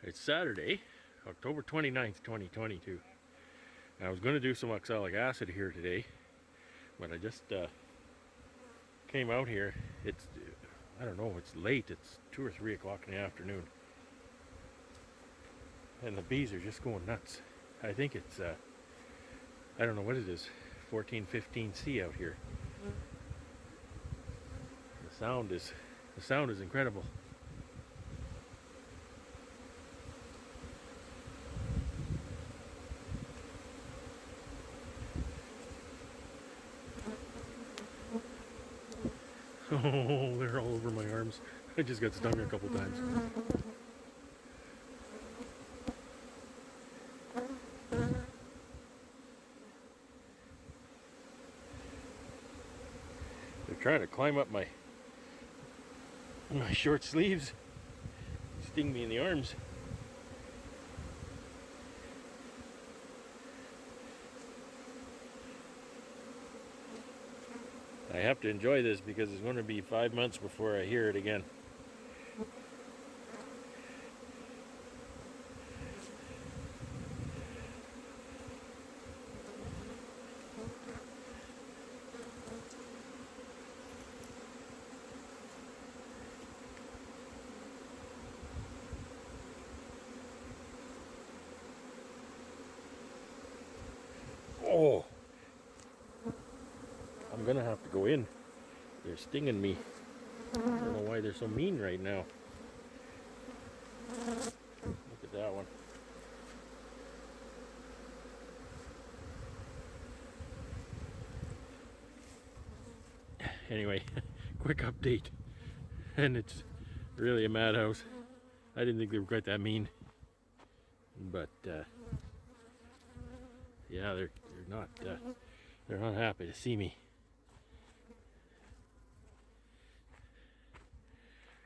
It's Saturday, October 29th, 2022. I was going to do some oxalic acid here today, but I just came out here. I don't know, it's late. It's 2 or 3 o'clock in the afternoon. And the bees are just going nuts. I think it's, I don't know what it is, 14, 15 C out here. The sound is incredible. Oh, they're all over my arms. I just got stung a couple times. They're trying to climb up my short sleeves, sting me in the arms. I have to enjoy this because it's going to be 5 months before I hear it again. Oh! I'm gonna have to go in. They're stinging me. I don't know why they're so mean right now. Look at that one. Anyway, quick update. And it's really a madhouse. I didn't think they were quite that mean. But yeah, they're not happy to see me.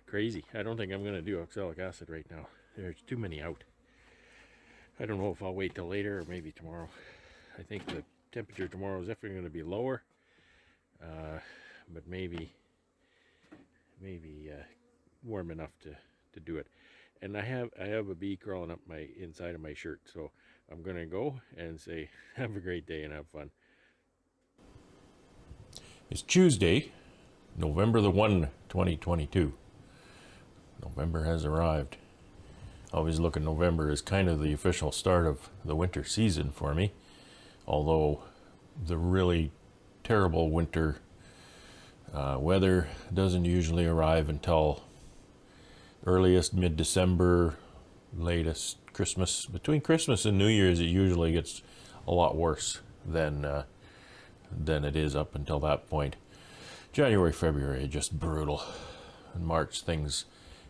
Crazy. I don't think I'm going to do oxalic acid right now. There's too many out. I don't know if I'll wait till later or maybe tomorrow. I think the temperature tomorrow is definitely going to be lower, but maybe warm enough to do it. And I have a bee crawling up my inside of my shirt, so I'm going to go and say have a great day and have fun. It's Tuesday, November the 1, 2022. November has arrived. I always look at November as kind of the official start of the winter season for me, although the really terrible winter weather doesn't usually arrive until earliest mid-December, latest Christmas. Between Christmas and New Year's it usually gets a lot worse than it is up until that point. January, February, just brutal. In March things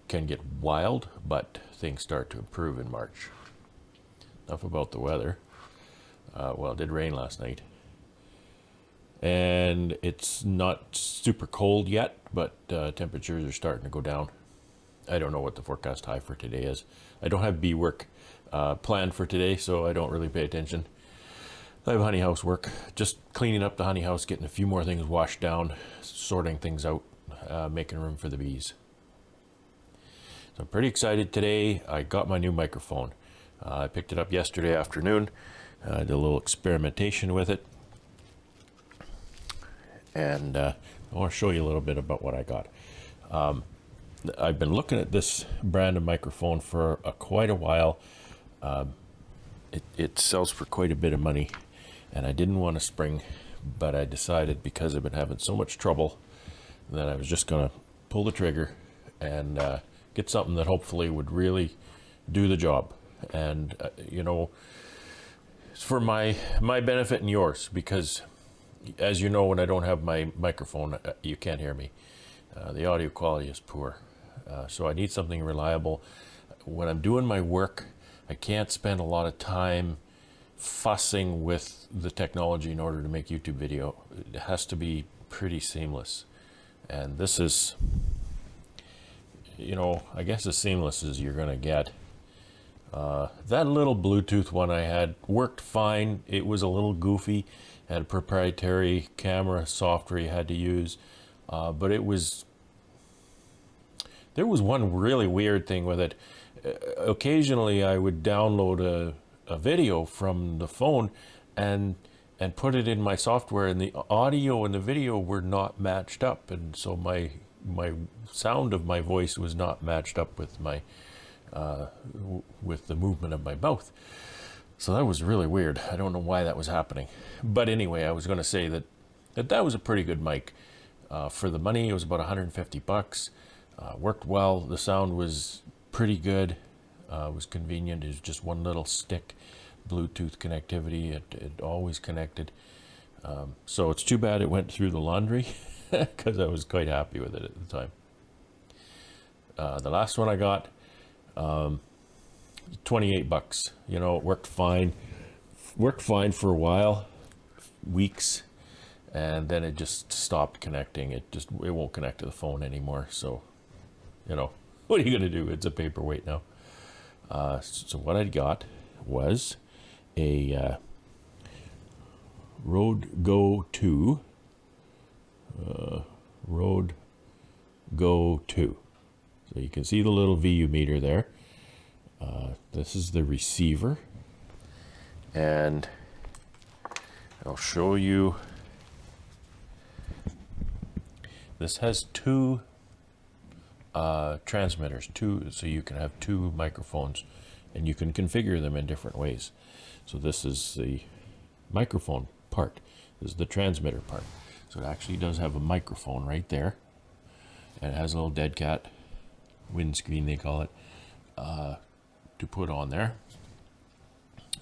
can get wild, but things start to improve in March. Enough about the weather. Well, it did rain last night. And it's not super cold yet, but temperatures are starting to go down. I don't know what the forecast high for today is. I don't have bee work planned for today, so I don't really pay attention. I have honey house work, just cleaning up the honey house, getting a few more things washed down, sorting things out, making room for the bees. So I'm pretty excited today. I got my new microphone. I picked it up yesterday afternoon, did a little experimentation with it, and I want to show you a little bit about what I got. I've been looking at this brand of microphone for quite a while. It sells for quite a bit of money, and I didn't want to spring, but I decided because I've been having so much trouble that I was just going to pull the trigger and get something that hopefully would really do the job. And it's for my benefit and yours, because as you know, when I don't have my microphone, you can't hear me. The audio quality is poor, so I need something reliable. When I'm doing my work, I can't spend a lot of time fussing with the technology in order to make YouTube video. It has to be pretty seamless, and this is, I guess as seamless as you're gonna get. That little Bluetooth one I had worked fine. It was a little goofy, had a proprietary camera software you had to use, but there was one really weird thing with it. occasionally I would download a video from the phone and put it in my software, and the audio and the video were not matched up, and so my sound of my voice was not matched up with my with the movement of my mouth. So that was really weird. I don't know why that was happening. But anyway, I was going to say that was a pretty good mic. For the money, it was about 150 bucks. Worked well. The sound was pretty good. It was convenient. It was just one little stick, Bluetooth connectivity. It always connected. So it's too bad it went through the laundry, because I was quite happy with it at the time. The last one I got, 28 bucks. You know, it worked fine. Worked fine for a while, weeks, and then it just stopped connecting. It won't connect to the phone anymore. So, you know, what are you gonna do? It's a paperweight now. So what I got was a Rode Go 2. Rode Go 2. So you can see the little VU meter there. This is the receiver, and I'll show you. This has two transmitters, so you can have two microphones, and you can configure them in different ways. So this is the microphone part. This is the transmitter part. So it actually does have a microphone right there, and it has a little dead cat windscreen, they call it, to put on there.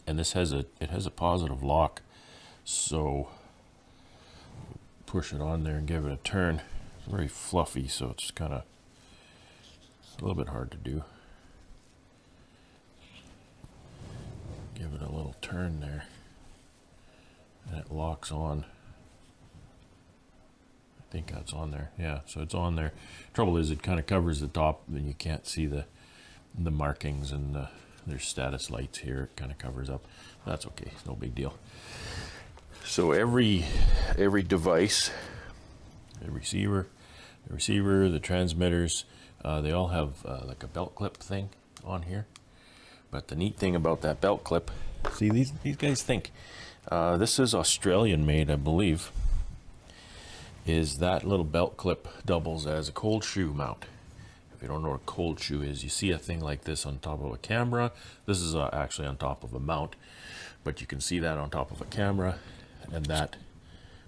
And this has a positive lock, so push it on there and give it a turn. It's very fluffy, so it's kind of a little bit hard to do. Give it a little turn there, and it locks on. I think that's on there. Yeah, so it's on there. Trouble is, it kind of covers the top, and you can't see the markings, and there's status lights here. It kind of covers up. That's okay. It's no big deal. So every device, the receiver, the transmitters, they all have like a belt clip thing on here. But the neat thing about that belt clip, see, these guys think this is Australian made, I believe, is that little belt clip doubles as a cold shoe mount. If you don't know what a cold shoe is, you see a thing like this on top of a camera. This is actually on top of a mount, but you can see that on top of a camera, and that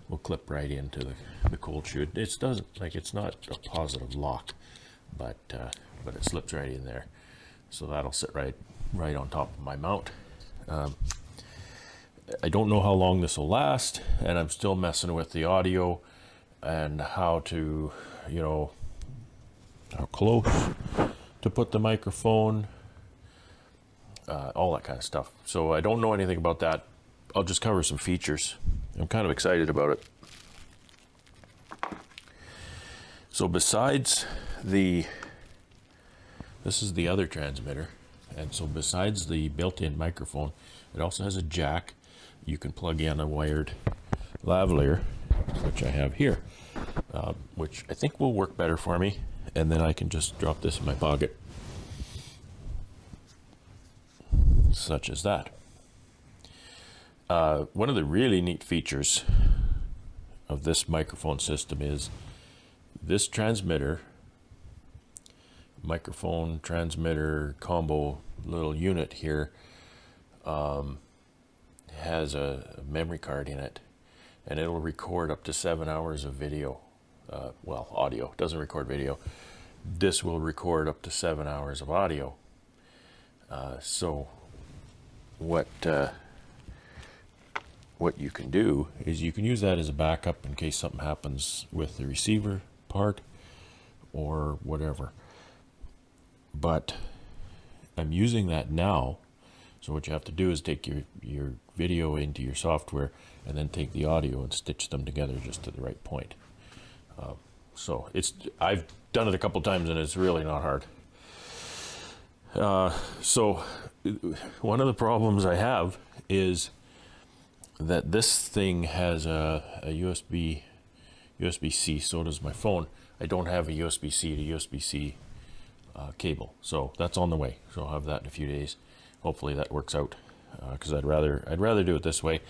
will clip right into the cold shoe. It doesn't, like, it's not a positive lock, but it slips right in there. So that'll sit right on top of my mount. I don't know how long this will last, and I'm still messing with the audio and how to, you know, how close to put the microphone, all that kind of stuff. So I don't know anything about that. I'll just cover some features. I'm kind of excited about it. So besides this is the other transmitter, and so besides the built-in microphone, it also has a jack. You can plug in a wired lavalier, which I have here, which I think will work better for me, and then I can just drop this in my pocket, such as that. One of the really neat features of this microphone system is this transmitter, microphone transmitter combo little unit here, has a memory card in it, and it'll record up to 7 hours of video. Well, audio. It doesn't record video. This will record up to 7 hours of audio. So what you can do is you can use that as a backup in case something happens with the receiver part or whatever. But I'm using that now. So what you have to do is take your video into your software and then take the audio and stitch them together just to the right point. So I've done it a couple times, and it's really not hard. So one of the problems I have is that this thing has a USB-C, so does my phone. I don't have a USB-C to USB-C cable. So that's on the way. So I'll have that in a few days. Hopefully that works out, because I'd rather do it this way.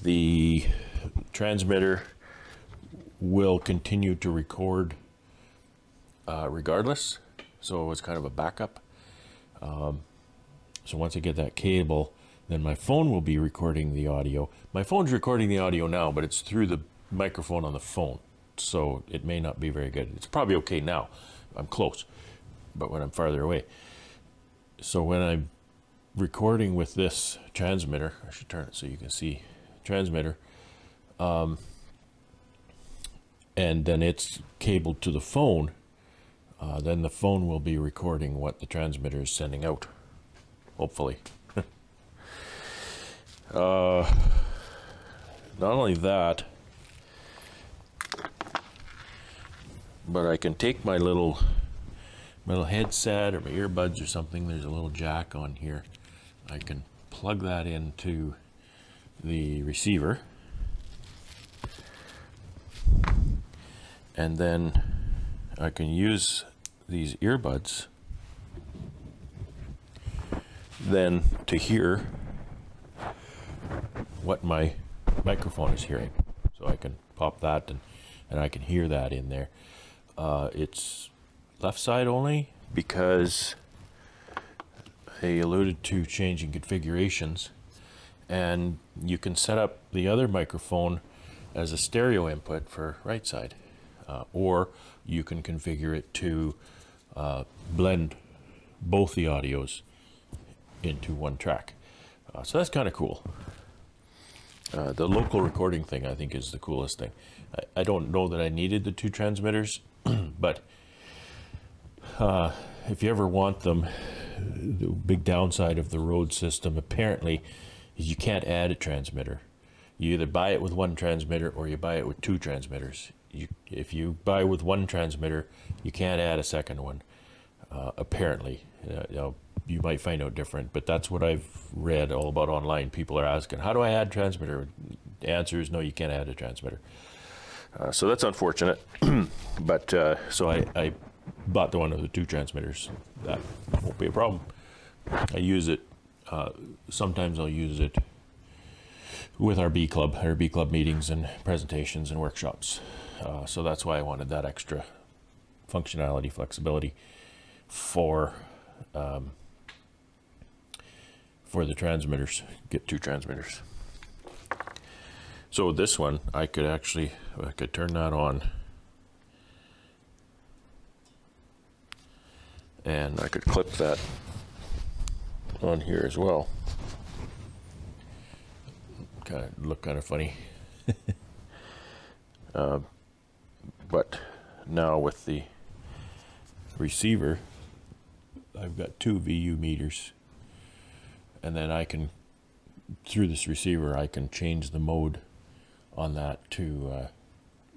The transmitter will continue to record regardless, so it's kind of a backup. So once I get that cable, then my phone will be recording the audio. My phone's recording the audio now, but it's through the microphone on the phone, so it may not be very good. It's probably okay now. I'm close, but when I'm farther away. So when I'm recording with this transmitter, I should turn it so you can see transmitter, and then it's cabled to the phone, then the phone will be recording what the transmitter is sending out, hopefully. Not only that, but I can take my little headset or my earbuds or something. There's a little jack on here. I can plug that into the receiver, and then I can use these earbuds then to hear what my microphone is hearing. So I can pop that and I can hear that in there. It's left side only because I alluded to changing configurations, and you can set up the other microphone as a stereo input for right side, or you can configure it to blend both the audios into one track. So that's kind of cool. The local recording thing, I think, is the coolest thing. I don't know that I needed the two transmitters, but if you ever want them, the big downside of the Rode system apparently is you can't add a transmitter. You either buy it with one transmitter or you buy it with two transmitters. If you buy with one transmitter, you can't add a second one, apparently. You might find out different, but that's what I've read all about online. People are asking, how do I add transmitter? The answer is no, you can't add a transmitter. So that's unfortunate, but so I bought the one with the two transmitters. That won't be a problem. I use it, sometimes I'll use it with our bee club meetings and presentations and workshops. So that's why I wanted that extra functionality, flexibility for the transmitters. Get two transmitters. So this one, I could turn that on, and I could clip that on here as well. Look kind of funny. But now with the receiver, I've got two VU meters, and then I can, through this receiver, I can change the mode on that to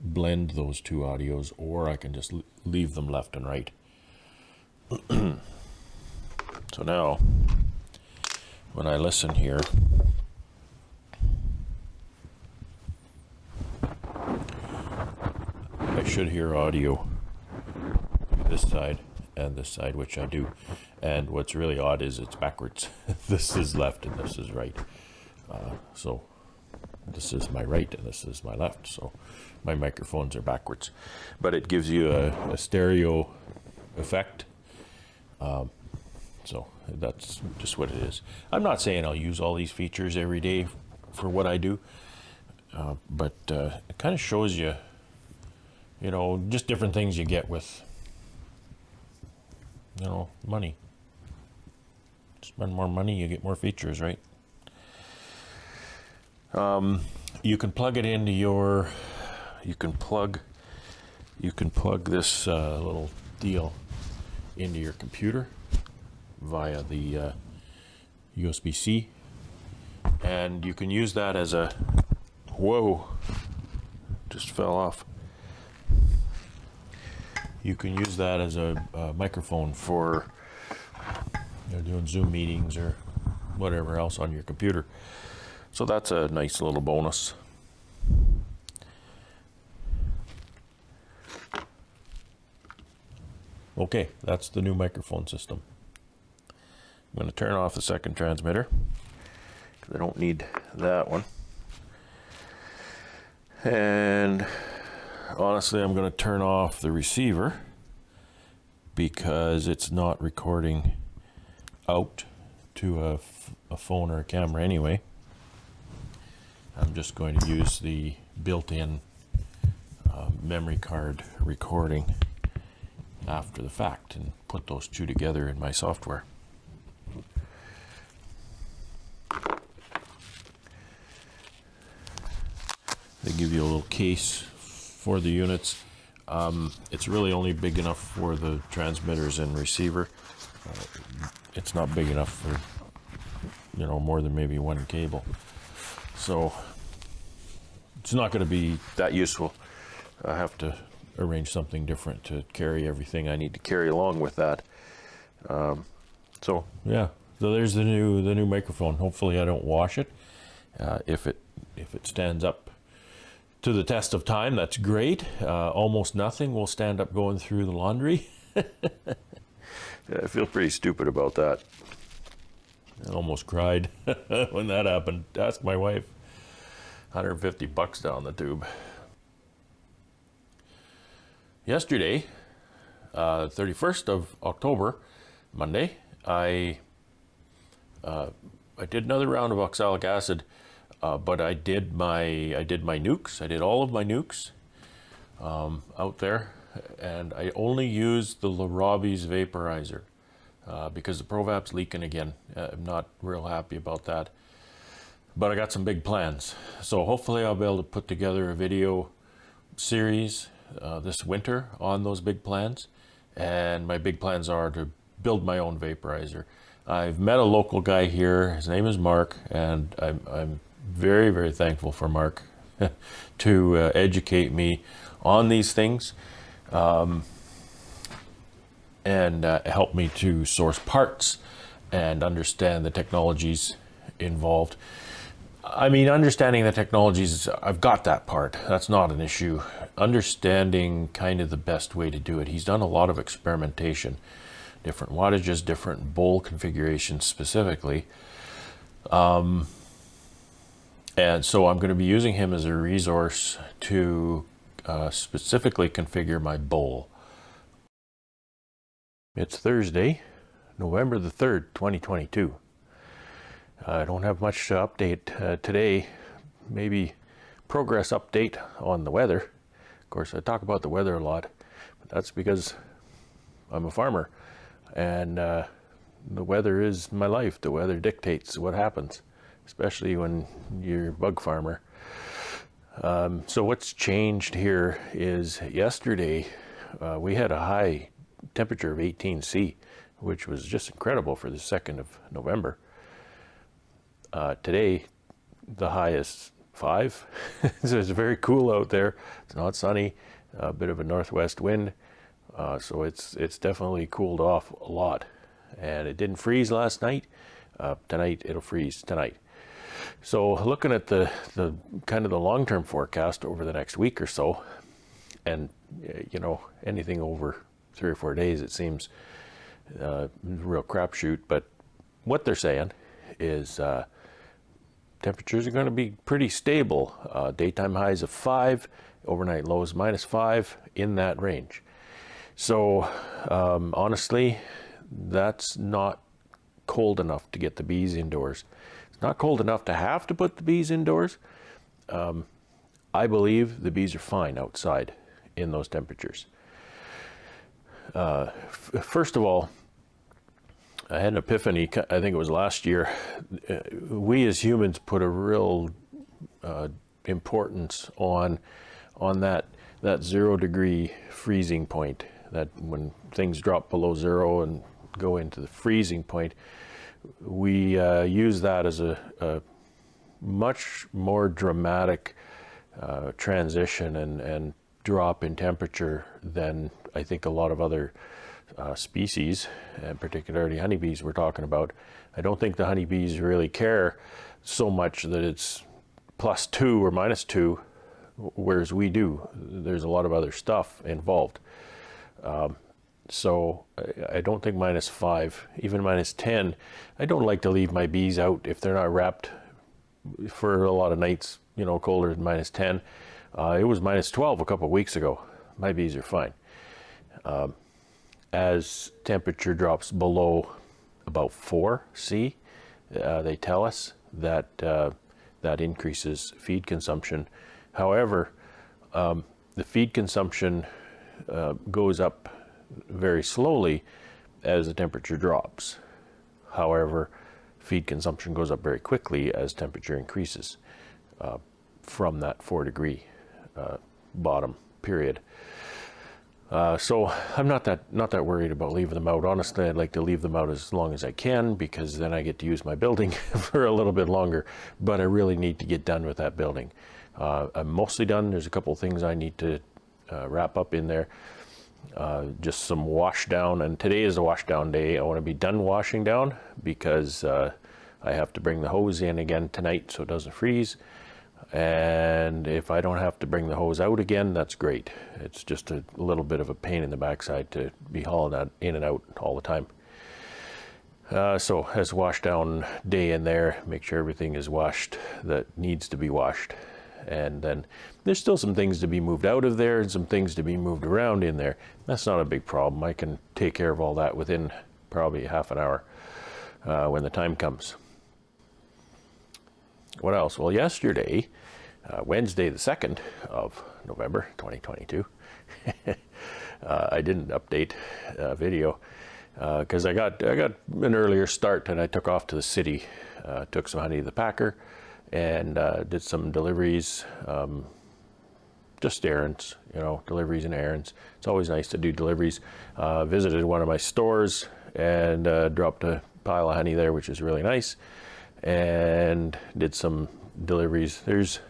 blend those two audios, or I can just leave them left and right. So now, when I listen here, I should hear audio this side and this side, which I do. And what's really odd is it's backwards. This is left and this is right. So this is my right and this is my left. So my microphones are backwards. But it gives you a stereo effect. So that's just what it is. I'm not saying I'll use all these features every day for what I do. But it kind of shows you, just different things you get with, money. Spend more money, you get more features, right? You can plug it into you can plug this little deal into your computer via the USB-C, and you can use that as a, whoa, just fell off. You can use that as a microphone for doing Zoom meetings or whatever else on your computer. So that's a nice little bonus. Okay, that's the new microphone system. I'm going to turn off the second transmitter because I don't need that one. And honestly, I'm going to turn off the receiver because it's not recording out to a phone or a camera anyway. I'm just going to use the built-in memory card recording after the fact and put those two together in my software. They give you a little case for the units. It's really only big enough for the transmitters and receiver. It's not big enough for, you know, more than maybe one cable. So it's not going to be that useful. I have to arrange something different to carry everything I need to carry along with that. So yeah, so there's the new microphone. Hopefully I don't wash it. If it stands up to the test of time, that's great. Almost nothing will stand up going through the laundry. I feel pretty stupid about that. I almost cried when that happened. Ask my wife. $150 down the tube. Yesterday, 31st of October, Monday, I did another round of oxalic acid, but I did my nukes. I did all of my nukes out there, and I only used the Robbie's vaporizer because the Provap's leaking again. I'm not real happy about that, but I got some big plans. So hopefully I'll be able to put together a video series this winter on those big plans. And my big plans are to build my own vaporizer. I've met a local guy here. His name is Mark, and I'm very, very thankful for Mark to educate me on these things and help me to source parts and understand the technologies involved. I mean, understanding the technologies, I've got that part. That's not an issue. Understanding kind of the best way to do it. He's done a lot of experimentation, different wattages, different bowl configurations specifically. And so I'm going to be using him as a resource to specifically configure my bowl. It's Thursday, November the 3rd, 2022. I don't have much to update today. Maybe progress update on the weather. Of course, I talk about the weather a lot, but that's because I'm a farmer, and the weather is my life. The weather dictates what happens, especially when you're a bug farmer. So what's changed here is yesterday we had a high temperature of 18 C, which was just incredible for the 2nd of November. Today, the high is 5, so it's very cool out there. It's not sunny, a bit of a northwest wind, so it's definitely cooled off a lot. And it didn't freeze last night. Tonight it'll freeze tonight. So looking at the kind of the long-term forecast over the next week or so, and you know, anything over 3 or 4 days, it seems real crapshoot. But what they're saying is temperatures are going to be pretty stable. Daytime highs of 5, overnight lows -5, in that range. So honestly, that's not cold enough to get the bees indoors. It's not cold enough to have to put the bees indoors. I believe the bees are fine outside in those temperatures. First of all, I had an epiphany, I think it was last year. We as humans put a real importance on that 0 degree freezing point, that when things drop below 0 and go into the freezing point, we use that as a much more dramatic transition and drop in temperature than I think a lot of other species, and particularly honeybees we're talking about. I don't think the honeybees really care so much that it's +2 or -2, whereas we do. There's a lot of other stuff involved. So I don't think -5, even -10. I don't like to leave my bees out if they're not wrapped for a lot of nights, you know, colder than -10. It was -12 a couple of weeks ago. My bees are fine. As temperature drops below about 4 C, they tell us that that increases feed consumption. However, the feed consumption goes up very slowly as the temperature drops. However, feed consumption goes up very quickly as temperature increases from that 4 degree bottom period. So I'm not that worried about leaving them out. Honestly, I'd like to leave them out as long as I can, because then I get to use my building for a little bit longer. But I really need to get done with that building. I'm mostly done. There's a couple of things I need to wrap up in there. Just some wash down, and today is a wash down day. I want to be done washing down because I have to bring the hose in again tonight so it doesn't freeze. And if I don't have to bring the hose out again, that's great. It's just a little bit of a pain in the backside to be hauling that in and out all the time. So as wash down day in there, make sure everything is washed that needs to be washed. And then there's still some things to be moved out of there and some things to be moved around in there. That's not a big problem. I can take care of all that within probably half an hour when the time comes. What else? Well, yesterday, Wednesday the 2nd of November 2022, I didn't update video because I got an earlier start, and I took off to the city, took some honey to the packer, and did some deliveries, just errands, you know, deliveries and errands. It's always nice to do deliveries. Visited one of my stores and dropped a pile of honey there, which is really nice, and did some deliveries. There's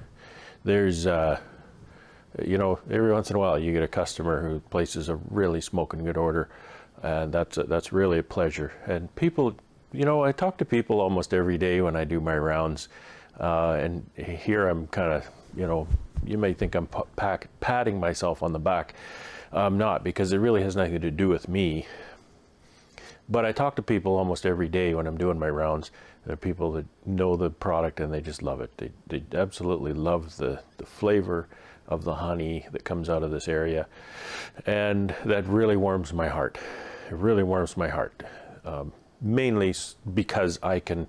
you know, every once in a while you get a customer who places a really smoking good order, and that's really a pleasure. And people, you know, I talk to people almost every day when I do my rounds, and here I'm kind of, you know, you may think I'm patting myself on the back. I'm not, because it really has nothing to do with me. But I talk to people almost every day when I'm doing my rounds. There are people that know the product and they just love it. They absolutely love the flavor of the honey that comes out of this area. And that really warms my heart. It really warms my heart. Mainly because I can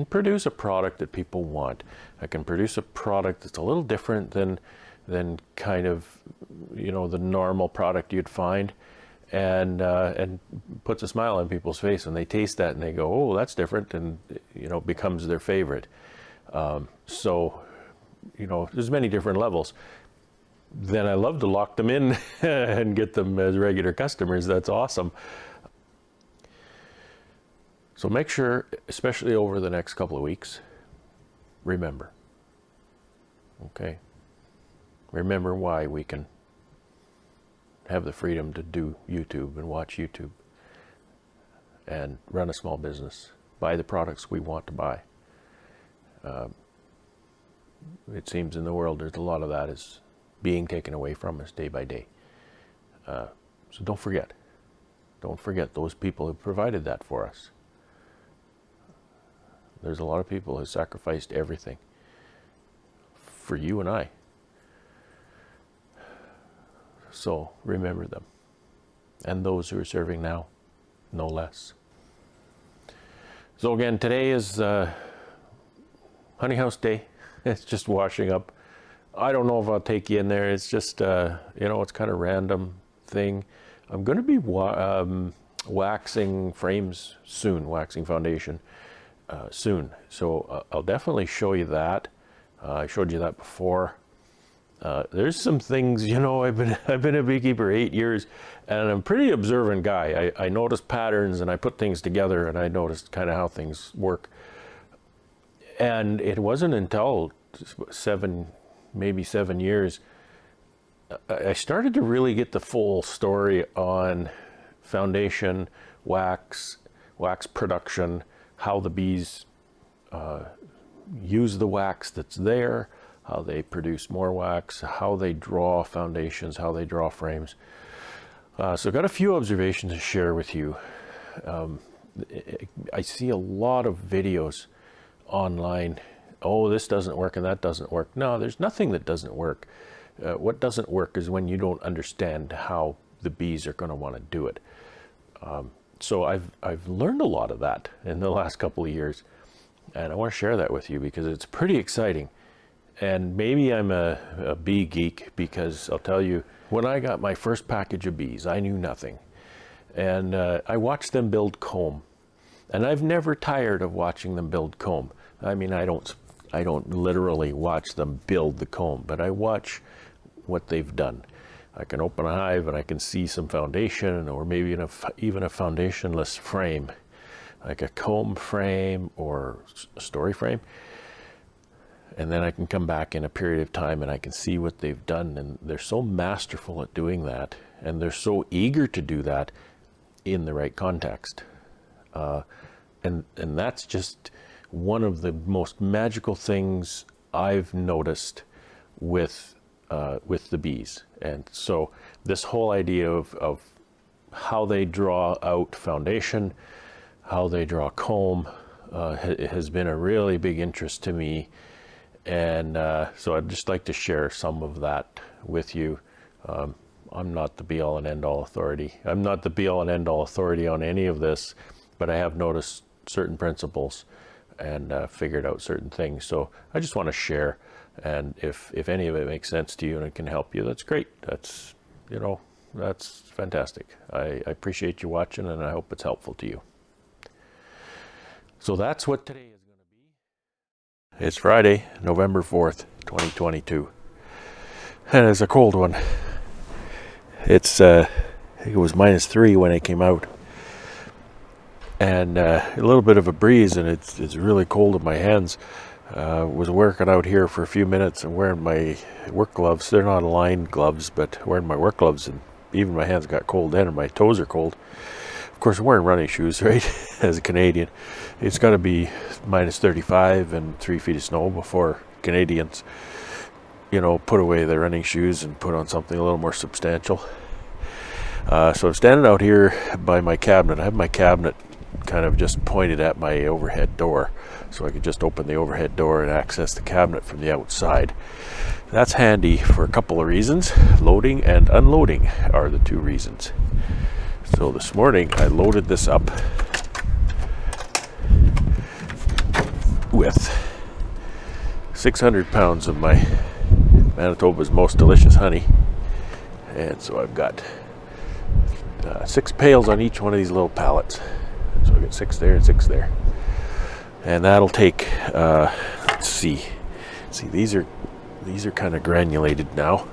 produce a product that people want. I can produce a product that's a little different than kind of, you know, the normal product you'd find. And puts a smile on people's face when they taste that and they go, oh, that's different, and, you know, becomes their favorite. So, you know, there's many different levels. Then I love to lock them in and get them as regular customers. That's awesome. So make sure, especially over the next couple of weeks, remember, okay? Remember why we can have the freedom to do YouTube and watch YouTube and run a small business, buy the products we want to buy. It seems in the world there's a lot of that is being taken away from us day by day. So don't forget those people who provided that for us. There's a lot of people who sacrificed everything for you and I. So remember them, and those who are serving now, no less. So again, today is Honey House Day. It's just washing up. I don't know if I'll take you in there. It's just, you know, it's kind of random thing. I'm going to be waxing frames soon, waxing foundation soon. So I'll definitely show you that. I showed you that before. There's some things, you know, I've been a beekeeper 8 years, and I'm a pretty observant guy. I notice patterns and I put things together, and I noticed kind of how things work. And it wasn't until maybe 7 years, I started to really get the full story on foundation, wax production, how the bees use the wax that's there, how they produce more wax, how they draw foundations, how they draw frames. So I've got a few observations to share with you. I see a lot of videos online. Oh, this doesn't work and that doesn't work. No, there's nothing that doesn't work. What doesn't work is when you don't understand how the bees are going to want to do it. So I've learned a lot of that in the last couple of years, and I want to share that with you because it's pretty exciting. And maybe I'm a bee geek, because I'll tell you, when I got my first package of bees, I knew nothing. And I watched them build comb. And I've never tired of watching them build comb. I mean, I don't literally watch them build the comb, but I watch what they've done. I can open a hive and I can see some foundation, or maybe even a foundationless frame, like a comb frame or a story frame. And then I can come back in a period of time and I can see what they've done. And they're so masterful at doing that. And they're so eager to do that in the right context. And that's just one of the most magical things I've noticed with the bees. And so this whole idea of how they draw out foundation, how they draw comb, has been a really big interest to me. And so I'd just like to share some of that with you. I'm not the be-all and end-all authority. I'm not the be-all and end-all authority on any of this, but I have noticed certain principles and figured out certain things. So I just want to share. And if any of it makes sense to you and it can help you, that's great. That's, that's fantastic. I appreciate you watching, and I hope it's helpful to you. So that's what today is going to be. It's Friday, November 4th, 2022. And it's a cold one. It's, I think it was -3 when it came out. And a little bit of a breeze, and it's really cold in my hands. Was working out here for a few minutes and wearing my work gloves. They're not lined gloves, but wearing my work gloves, and even my hands got cold then, and my toes are cold. Of course, I'm wearing running shoes, right? As a Canadian, it's got to be -35 and 3 feet of snow before Canadians, put away their running shoes and put on something a little more substantial. So I'm standing out here by my cabinet. I have my cabinet kind of just pointed at my overhead door, so I could just open the overhead door and access the cabinet from the outside. That's handy for a couple of reasons. Loading and unloading are the two reasons. So this morning I loaded this up with 600 pounds of my Manitoba's Most Delicious honey. And so I've got 6 pails on each one of these little pallets. So I got 6 there and 6 there. And that'll take, let's see, these are kind of granulated now.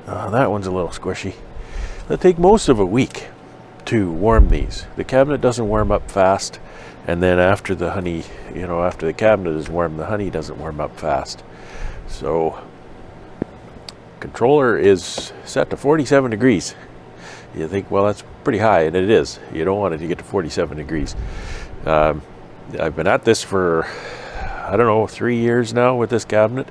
That one's a little squishy. It'll take most of a week to warm these. The cabinet doesn't warm up fast, and then after the honey, after the cabinet is warm, the honey doesn't warm up fast. So controller is set to 47 degrees. You think, well, that's pretty high, and it is. You don't want it to get to 47 degrees. I've been at this for, 3 years now with this cabinet,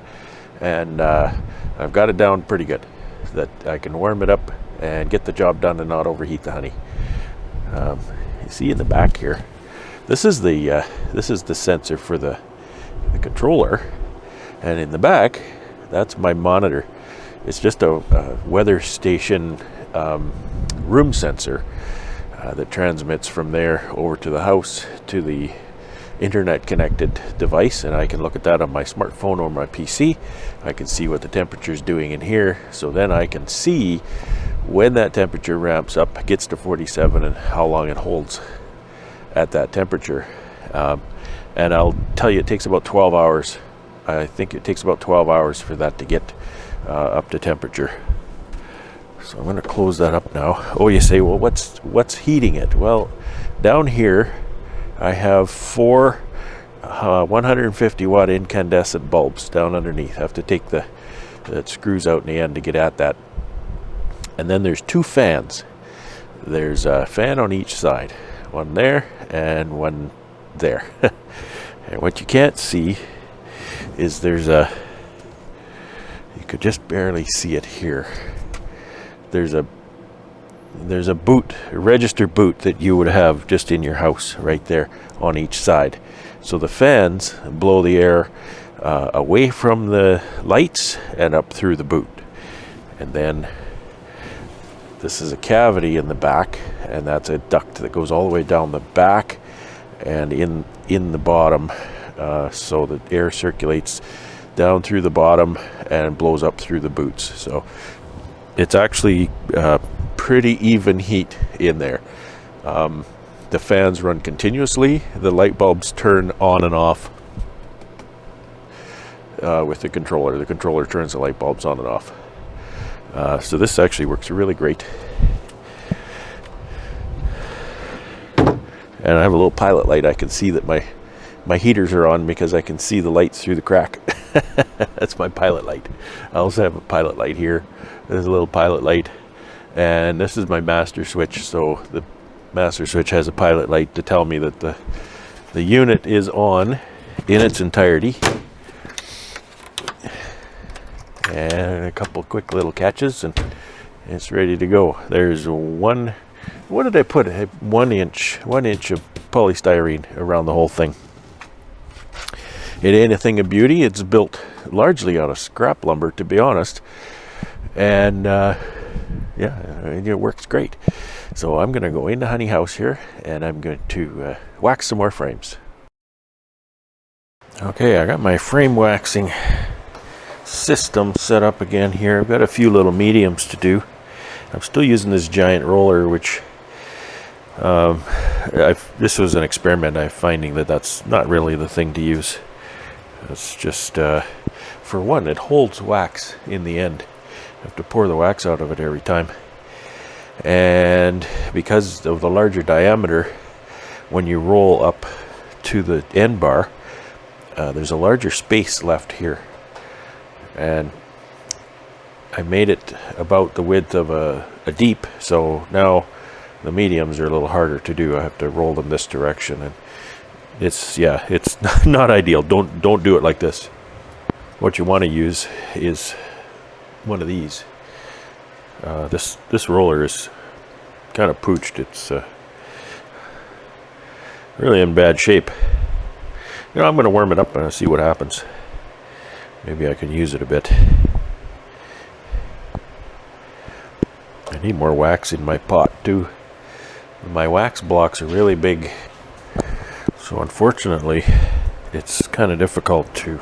and I've got it down pretty good, that I can warm it up and get the job done and not overheat the honey. You see in the back here, this is the sensor for the controller, and in the back, that's my monitor. It's just a weather station room sensor that transmits from there over to the house to the internet connected device, and I can look at that on my smartphone or my PC. I can see what the temperature is doing in here, so then I can see when that temperature ramps up, gets to 47, and how long it holds at that temperature. And I'll tell you, it takes about 12 hours. I think it takes about 12 hours for that to get up to temperature. So I'm going to close that up now. Oh, you say, well, what's heating it? Well, down here I have 4 150 watt incandescent bulbs down underneath. I have to take the screws out in the end to get at that. And then there's 2 fans. There's a fan on each side, one there and one there. And what you can't see is there's you could just barely see it here. There's a there's a boot, a register boot that you would have just in your house right there on each side. So the fans blow the air away from the lights and up through the boot. And then this is a cavity in the back, and that's a duct that goes all the way down the back and in the bottom, so the air circulates down through the bottom and blows up through the boots. So it's actually pretty even heat in there. The fans run continuously. The light bulbs turn on and off with the controller. The controller turns the light bulbs on and off. So this actually works really great. And I have a little pilot light. I can see that my heaters are on because I can see the lights through the crack. That's my pilot light. I also have a pilot light here. There's a little pilot light. And this is my master switch. So the master switch has a pilot light to tell me that the unit is on in its entirety. And a couple quick little catches and it's ready to go. There's one, what did I put? 1 inch of polystyrene around the whole thing. It ain't a thing of beauty. It's built largely out of scrap lumber, to be honest. And yeah, it works great. So I'm going to go into Honey House here and I'm going to wax some more frames. Okay, I got my frame waxing system set up again here. I've got a few little mediums to do. I'm still using this giant roller, which this was an experiment. I'm finding that that's not really the thing to use. It's just for one, it holds wax in the end. You have to pour the wax out of it every time, and because of the larger diameter, when you roll up to the end bar, there's a larger space left here. And I made it about the width of a deep, so now the mediums are a little harder to do. I have to roll them this direction, and it's not ideal. Don't do it like this. What you want to use is one of these. This roller is kind of pooched. It's really in bad shape. You know, I'm going to warm it up and see what happens. Maybe I can use it a bit. I need more wax in my pot too. My wax blocks are really big, so unfortunately it's kind of difficult to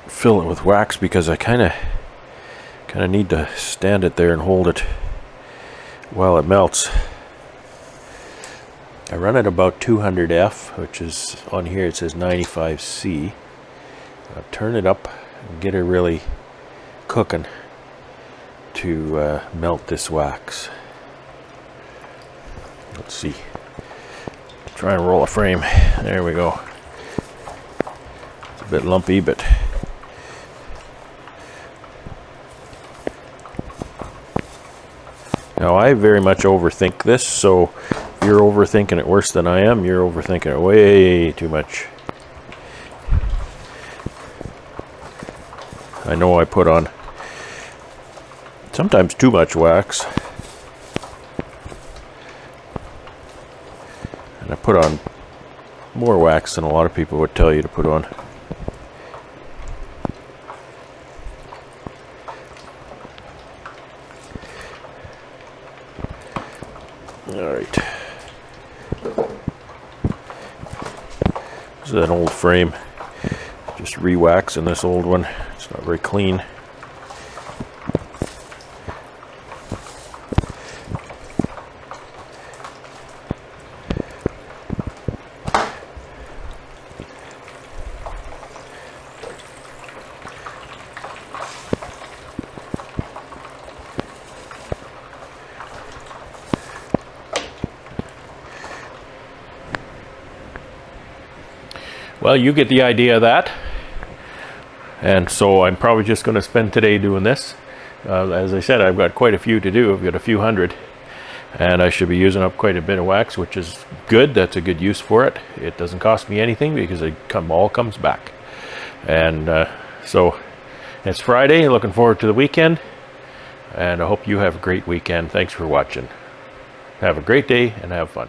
fill it with wax because I kind of need to stand it there and hold it while it melts. I run at about 200 F, which is on here it says 95 C. I'll turn it up and get it really cooking to melt this wax. Let's see. Try and roll a frame. There we go. It's a bit lumpy, but now I very much overthink this, so if you're overthinking it worse than I am, you're overthinking it way too much. I know I put on sometimes too much wax, and I put on more wax than a lot of people would tell you to put on. All right, this is an old frame, just re-waxing this old one. It's not very clean. Well, you get the idea of that. And so I'm probably just going to spend today doing this. As I said, I've got quite a few to do. I've got a few hundred. And I should be using up quite a bit of wax, which is good. That's a good use for it. It doesn't cost me anything because it all comes back. And so it's Friday. Looking forward to the weekend. And I hope you have a great weekend. Thanks for watching. Have a great day and have fun.